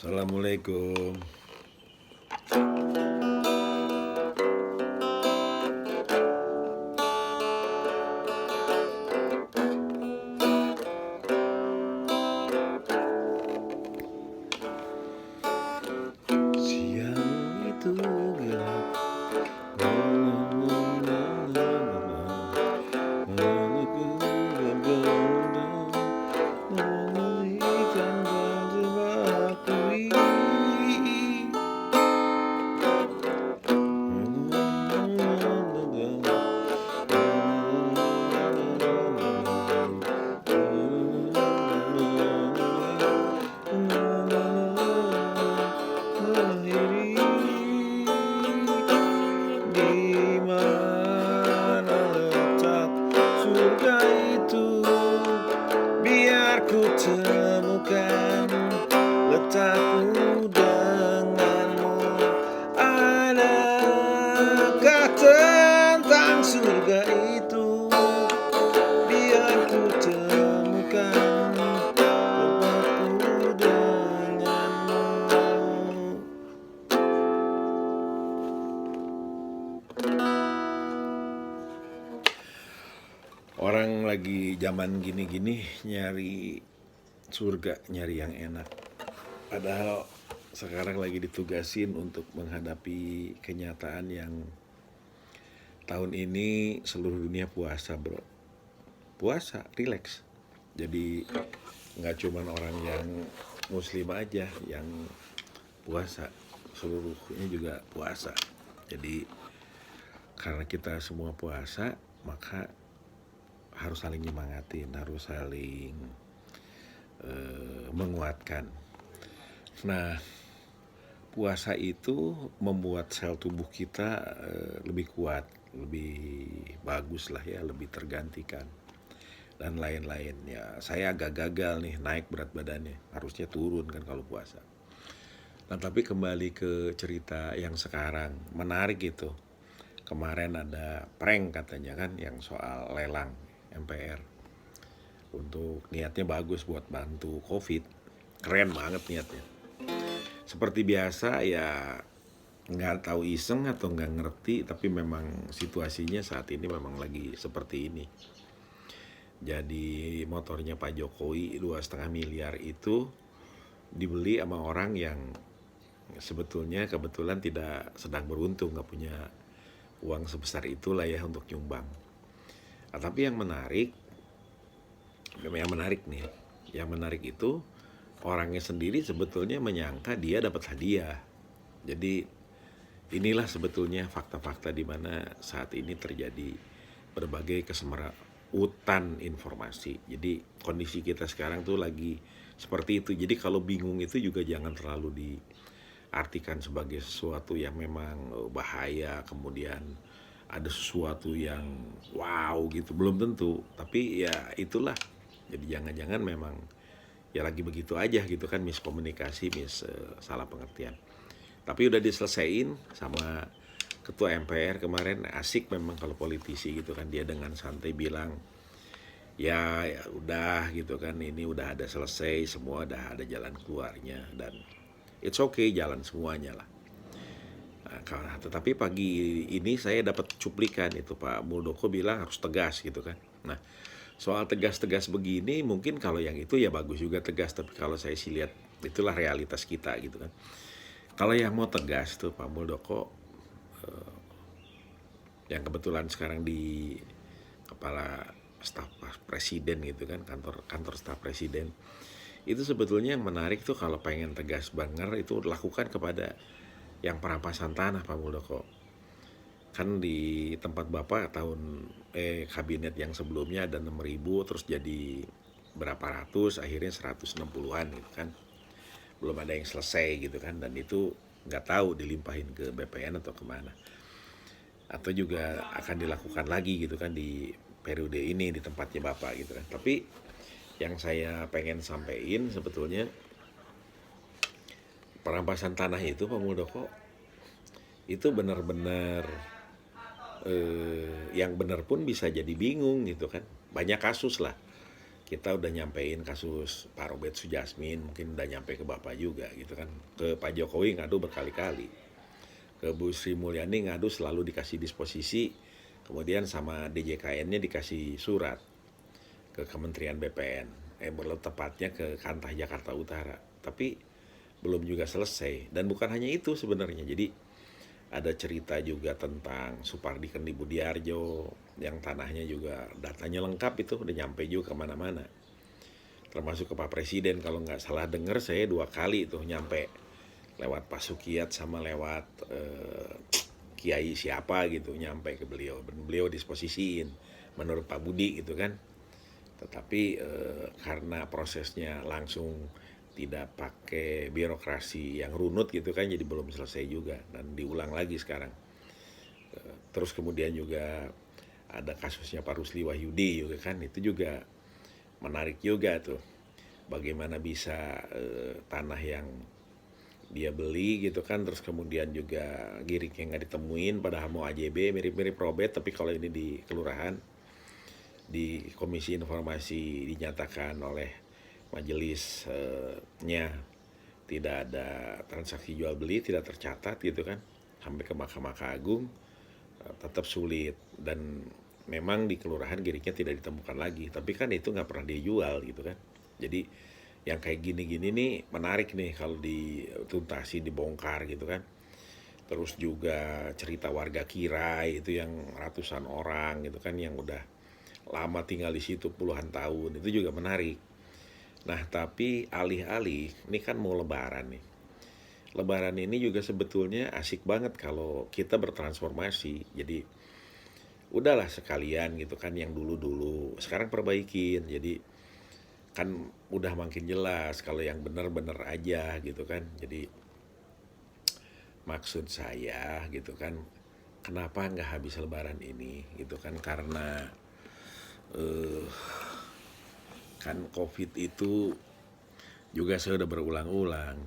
Assalamualaikum. Siang itu gelap, menunggu berbondong, menunjukkan berjebak. Di mana letak surga itu? Biar ku temukan letakku denganmu. Adakah tentang surga itu? Biar ku temukan letakku denganmu. Orang lagi zaman gini-gini nyari surga, nyari yang enak. Padahal sekarang lagi ditugasin untuk menghadapi kenyataan yang tahun ini seluruh dunia puasa, bro. Puasa, relax. Jadi nggak cuman orang yang muslim aja yang puasa, seluruhnya juga puasa. Jadi karena kita semua puasa, maka harus saling nyemangatin, harus saling menguatkan. Nah, puasa itu membuat sel tubuh kita lebih kuat, lebih bagus lah ya, lebih tergantikan dan lain-lain. Ya, saya agak gagal nih naik berat badannya, harusnya turun kan kalau puasa. Nah, tapi kembali ke cerita yang sekarang, menarik itu. Kemarin ada prank katanya kan yang soal lelang MPR. Untuk niatnya bagus buat bantu COVID. Keren banget niatnya. Seperti biasa ya nggak tahu iseng atau nggak ngerti, tapi memang situasinya saat ini memang lagi seperti ini. Jadi motornya Pak Jokowi 2,5 miliar itu dibeli sama orang yang sebetulnya kebetulan tidak sedang beruntung, nggak punya uang sebesar itulah ya untuk nyumbang. Nah, tapi yang menarik nih, yang menarik itu orangnya sendiri sebetulnya menyangka dia dapat hadiah. Jadi inilah sebetulnya fakta-fakta di mana saat ini terjadi berbagai kesemerawutan informasi. Jadi kondisi kita sekarang tuh lagi seperti itu. Jadi kalau bingung itu juga jangan terlalu diartikan sebagai sesuatu yang memang bahaya, kemudian ada sesuatu yang wow gitu, belum tentu. Tapi ya itulah. Jadi jangan-jangan memang ya lagi begitu aja gitu kan, miskomunikasi, salah pengertian. Tapi udah diselesaiin sama ketua MPR kemarin. Asik memang kalau politisi gitu kan, dia dengan santai bilang ya udah gitu kan, ini udah ada selesai semua, udah ada jalan keluarnya dan it's okay, jalan semuanya lah. Nah, tetapi pagi ini saya dapat cuplikan itu Pak Muldoko bilang harus tegas gitu kan. Nah, soal tegas-tegas begini mungkin kalau yang itu ya bagus juga tegas, tapi kalau saya sih lihat itulah realitas kita gitu kan. Kalau yang mau tegas tuh Pak Muldoko yang kebetulan sekarang di kepala staf presiden gitu kan, kantor staf presiden. Itu sebetulnya yang menarik tuh kalau pengen tegas banget itu lakukan kepada yang perampasan tanah Pak Muldoko. Kan di tempat Bapak kabinet yang sebelumnya ada 6.000 terus jadi berapa ratus, akhirnya 160-an gitu kan. Belum ada yang selesai gitu kan, dan itu nggak tahu dilimpahin ke BPN atau kemana. Atau juga akan dilakukan lagi gitu kan di periode ini di tempatnya Bapak gitu kan. Tapi yang saya pengen sampaikan sebetulnya perampasan tanah itu Pak Muldoko itu benar-benar yang benar pun bisa jadi bingung gitu kan. Banyak kasus lah kita udah nyampein kasus Pak Robert Sujasmin, mungkin udah nyampe ke Bapak juga gitu kan. Ke Pak Jokowi ngadu berkali-kali. Ke Bu Sri Mulyani ngadu selalu dikasih disposisi, kemudian sama DJKN-nya dikasih surat ke Kementerian BPN, belum tepatnya ke Kantah Jakarta Utara. Tapi belum juga selesai. Dan bukan hanya itu sebenarnya. Jadi ada cerita juga tentang Supardi Kendi Budiarjo yang tanahnya juga datanya lengkap, itu udah nyampe juga kemana-mana, termasuk ke Pak Presiden. Kalau nggak salah dengar saya 2 kali tuh nyampe, lewat Pak Sukiyat sama lewat Kiai siapa gitu, nyampe ke beliau dan beliau disposisiin menurut Pak Budi gitu kan. Tetapi karena prosesnya langsung, tidak pakai birokrasi yang runut gitu kan, jadi belum selesai juga dan diulang lagi sekarang. Terus kemudian juga ada kasusnya Pak Rusli Wahyudi juga kan, itu juga menarik juga tuh, bagaimana bisa tanah yang dia beli gitu kan, terus kemudian juga giriknya nggak ditemuin, padahal mau AJB mirip-mirip Robert, tapi kalau ini di kelurahan, di Komisi Informasi dinyatakan oleh majelisnya tidak ada transaksi jual beli, tidak tercatat gitu kan, sampai ke Mahkamah Agung tetap sulit. Dan memang di kelurahan giriknya tidak ditemukan lagi, tapi kan itu nggak pernah dijual gitu kan. Jadi yang kayak gini-gini nih menarik nih kalau dituntasi, dibongkar gitu kan. Terus juga cerita warga Kirai itu yang ratusan orang gitu kan, yang udah lama tinggal di situ puluhan tahun, itu juga menarik. Nah, tapi alih-alih, ini kan mau lebaran nih. Lebaran ini juga sebetulnya asik banget kalau kita bertransformasi. Jadi, udahlah sekalian gitu kan, yang dulu-dulu sekarang perbaikin. Jadi, kan udah makin jelas kalau yang benar-benar aja gitu kan. Jadi, maksud saya gitu kan, kenapa nggak habis lebaran ini gitu kan, karena kan COVID itu juga saya udah berulang-ulang,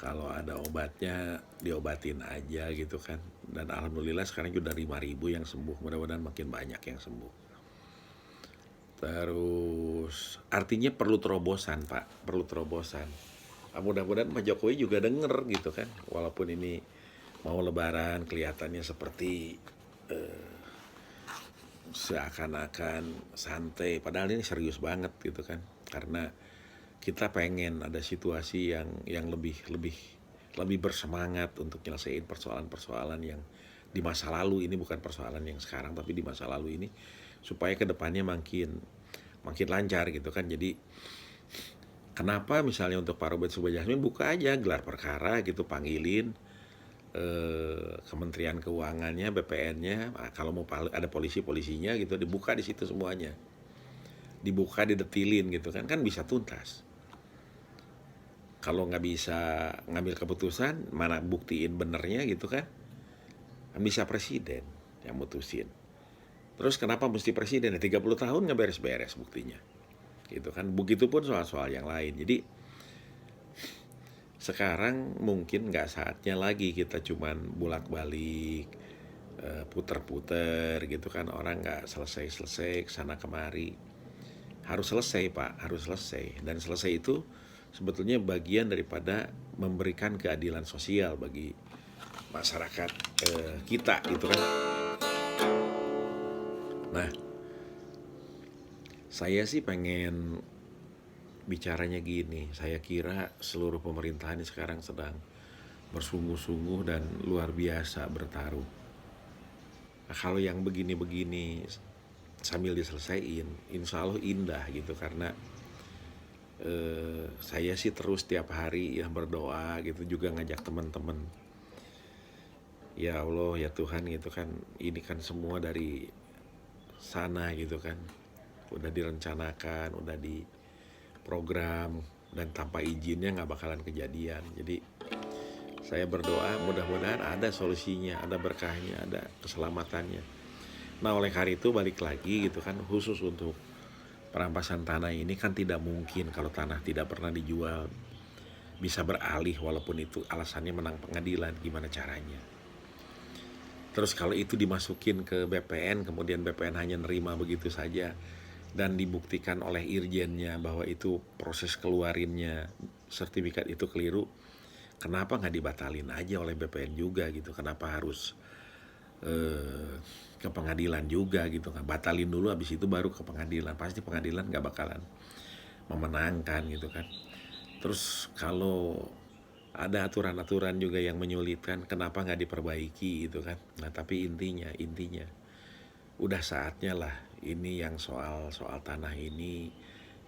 kalau ada obatnya diobatin aja gitu kan. Dan alhamdulillah sekarang sudah 5.000 yang sembuh, mudah-mudahan makin banyak yang sembuh. Terus artinya perlu terobosan Pak, perlu terobosan. Mudah-mudahan Pak Jokowi juga denger gitu kan, walaupun ini mau lebaran kelihatannya seperti seakan-akan santai, padahal ini serius banget gitu kan, karena kita pengen ada situasi yang lebih bersemangat untuk nyelesain persoalan-persoalan yang di masa lalu ini, bukan persoalan yang sekarang tapi di masa lalu ini, supaya kedepannya makin lancar gitu kan. Jadi kenapa misalnya untuk Pak Robert Sujasmin buka aja gelar perkara gitu, panggilin Kementerian Keuangannya, BPN-nya, kalau mau ada polisinya gitu, dibuka di situ semuanya, dibuka, didetilin gitu kan, bisa tuntas. Kalau nggak bisa ngambil keputusan, mana buktiin benernya gitu kan bisa presiden yang mutusin. Terus kenapa mesti presiden? 30 tahun nggak beres-beres buktinya gitu kan. Begitupun soal-soal yang lain. Jadi sekarang mungkin nggak saatnya lagi kita cuman bolak-balik, puter-puter gitu kan, orang nggak selesai-selesai kesana kemari. Harus selesai Pak, harus selesai. Dan selesai itu sebetulnya bagian daripada memberikan keadilan sosial bagi masyarakat kita gitu kan. Nah, saya sih pengen bicaranya gini, saya kira seluruh pemerintahan sekarang sedang bersungguh-sungguh dan luar biasa bertarung. Nah, kalau yang begini-begini sambil diselesaikan, insya Allah indah gitu, karena saya sih terus tiap hari ya berdoa gitu, juga ngajak teman-teman, ya Allah ya Tuhan gitu kan, ini kan semua dari sana gitu kan, udah direncanakan, udah di program, dan tanpa izinnya nggak bakalan kejadian. Jadi saya berdoa mudah-mudahan ada solusinya, ada berkahnya, ada keselamatannya. Nah, oleh karena itu balik lagi gitu kan, khusus untuk perampasan tanah ini kan tidak mungkin kalau tanah tidak pernah dijual bisa beralih, walaupun itu alasannya menang pengadilan, gimana caranya. Terus kalau itu dimasukin ke BPN, kemudian BPN hanya nerima begitu saja, dan dibuktikan oleh irjennya bahwa itu proses keluarinnya sertifikat itu keliru, kenapa nggak dibatalin aja oleh BPN juga gitu? Kenapa harus ke pengadilan juga gitu kan? Batalin dulu, habis itu baru ke pengadilan. Pasti pengadilan nggak bakalan memenangkan gitu kan. Terus kalau ada aturan-aturan juga yang menyulitkan, kenapa nggak diperbaiki gitu kan? Nah tapi intinya udah saatnya lah, ini yang soal tanah ini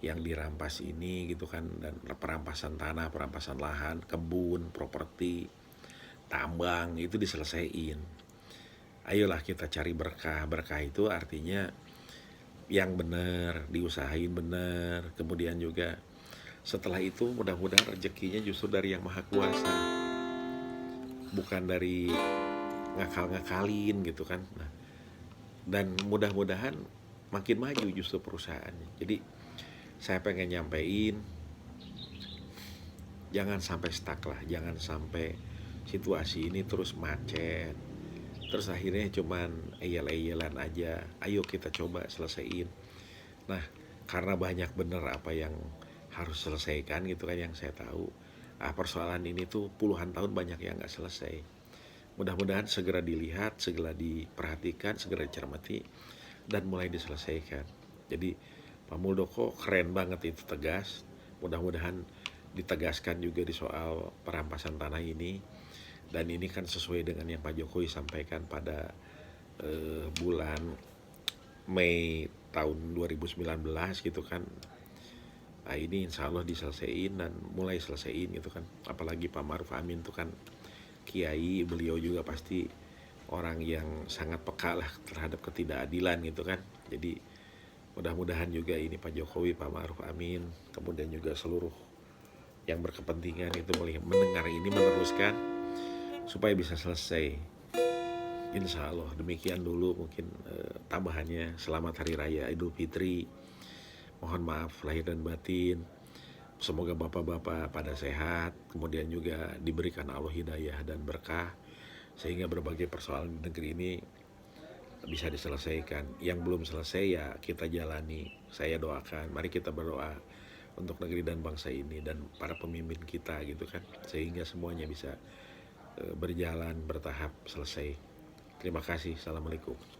yang dirampas ini gitu kan, dan perampasan tanah, perampasan lahan, kebun, properti, tambang itu diselesaikan. Ayolah kita cari berkah. Berkah itu artinya yang benar, diusahain benar. Kemudian juga setelah itu mudah-mudahan rezekinya justru dari yang maha kuasa, bukan dari ngakal-ngakalin gitu kan. Nah, dan mudah-mudahan makin maju justru perusahaannya. Jadi saya pengen nyampein, jangan sampai stuck lah, jangan sampai situasi ini terus macet, terus akhirnya cuman eyel-eyelan aja. Ayo kita coba selesaiin. Nah, karena banyak bener apa yang harus selesaikan gitu kan, yang saya tahu. Persoalan ini tuh puluhan tahun banyak yang nggak selesai. Mudah-mudahan segera dilihat, segera diperhatikan, segera dicermati, dan mulai diselesaikan. Jadi Pak Muldoko keren banget itu, tegas. Mudah-mudahan ditegaskan juga di soal perampasan tanah ini. Dan ini kan sesuai dengan yang Pak Jokowi sampaikan pada bulan Mei tahun 2019 gitu kan. Nah ini insya Allah diselesaikan dan mulai selesaiin gitu kan. Apalagi Pak Maruf Amin tuh kan kiai, beliau juga pasti orang yang sangat peka lah terhadap ketidakadilan gitu kan. Jadi mudah-mudahan juga ini Pak Jokowi, Pak Maruf Amin, kemudian juga seluruh yang berkepentingan itu mendengar ini, meneruskan supaya bisa selesai. Insya Allah demikian dulu mungkin tambahannya. Selamat Hari Raya Idul Fitri. Mohon maaf lahir dan batin. Semoga bapak-bapak pada sehat, kemudian juga diberikan Allah hidayah dan berkah, sehingga berbagai persoalan di negeri ini bisa diselesaikan. Yang belum selesai ya kita jalani. Saya doakan, mari kita berdoa untuk negeri dan bangsa ini dan para pemimpin kita gitu kan, sehingga semuanya bisa berjalan bertahap selesai. Terima kasih. Assalamualaikum.